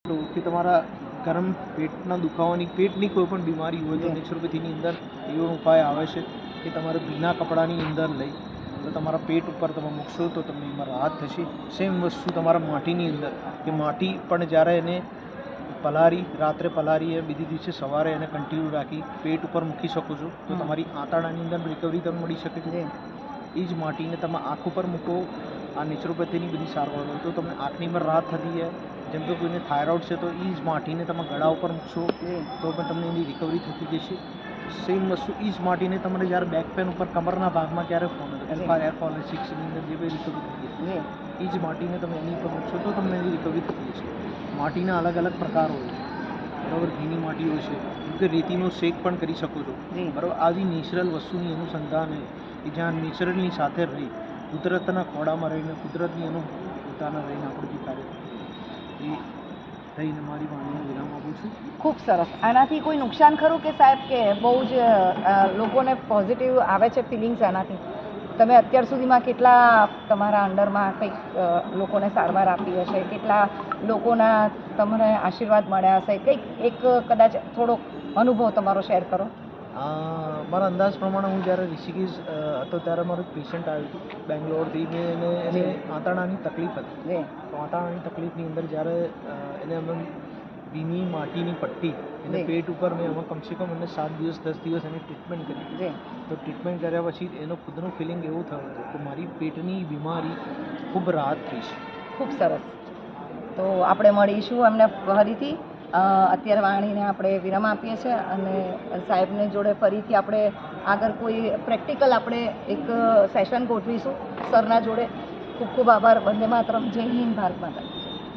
તો કે તમારા ગરમ પેટના દુખાવાની પેટની કોઈ પણ બીમારી હોય તો નેચરોપેથીની અંદર એવો ઉપાય આવે છે કે તમારે ભીના કપડાની અંદર લઈ તો તમારા પેટ ઉપર તમે મૂકશો તો તમને એમાં રાહત થશે. સેમ વસ્તુ તમારા માટીની અંદર કે માટી પણ જ્યારે એને પલાળી રાત્રે પલાળી બીજી દિવસે સવારે એને કન્ટિન્યુ રાખી પેટ ઉપર મૂકી શકો છો તો તમારી આંતરડાની અંદર રિકવરી તમને મળી શકે છે. એ જ માટીને તમે આંખ ઉપર મૂકો. આ નેચરોપેથીની બધી સારવાર હોય તો તમને આંખની પર રાહત થતી છે. જેમ કે કોઈને થાઇરોઇડ છે તો એ જ માટીને તમે ગળા ઉપર મૂકશો તો પણ તમને એની રિકવરી થતી જશે. સેમ વસ્તુ એ જ માટીને તમારે જ્યારે બેક પેન ઉપર કમરના ભાગમાં ક્યારે એર ફોલ સિક્સની અંદર જે બી રિકવરી થતી છે એ જ માટીને તમે એની ઉપર મૂકશો તો તમને એની રિકવરી થતી જશે. માટીના અલગ અલગ પ્રકાર હોય છે બરાબર. ઘીની માટી હોય છે કે રેતીનો શેક પણ કરી શકો છો બરાબર. આવી નેચરલ વસ્તુની અનુસંધાન કે જ્યાં નેચરલની સાથે રહી કુદરતના ખોળામાં રહીને કુદરતની પોતાના રહીને આપણું જે કાર્ય એ થઈને મારી વાણીને વિરામ આપું છું. ખૂબ સરસ. આનાથી કોઈ નુકસાન ખરું કે સાહેબ કે બહુ જ લોકોને પોઝિટિવ આવે છે ફિલિંગ્સ આનાથી? તમે અત્યાર સુધીમાં કેટલા તમારા અંડરમાં કંઈક લોકોને સારવાર આપી હશે, કેટલા લોકોના તમને આશીર્વાદ મળ્યા હશે, કંઈક એક કદાચ થોડોક અનુભવ તમારો શેર કરો. મારા અંદાજ પ્રમાણે હું જ્યારે ઋષિકેશ હતો ત્યારે મારું પેશન્ટ આવ્યું હતું બેંગ્લોરથી ને એને આંતરડાની તકલીફ હતી. તો આંતરડાની તકલીફની અંદર જ્યારે એને અમે ભીની માટીની પટ્ટી એને પેટ ઉપર મેં એમાં કમસે કમ એને 7 દિવસ 10 દિવસ એની ટ્રીટમેન્ટ કરી. તો ટ્રીટમેન્ટ કર્યા પછી એનો ખુદનું ફિલિંગ એવું થયું હતું કે મારી પેટની બીમારી ખૂબ રાહત થઈ છે. ખૂબ સરસ. તો આપણે મળીશું એમને ફરીથી. અત્યારે વાણીને આપણે વિરામ આપીએ છીએ અને સાહેબને જોડે ફરીથી આપણે આગળ કોઈ પ્રેક્ટિકલ આપણે એક સેશન ગોઠવીશું સરના જોડે. ખૂબ ખૂબ આભાર. વંદે માતરમ. જય હિન્દ. ભારત માતા.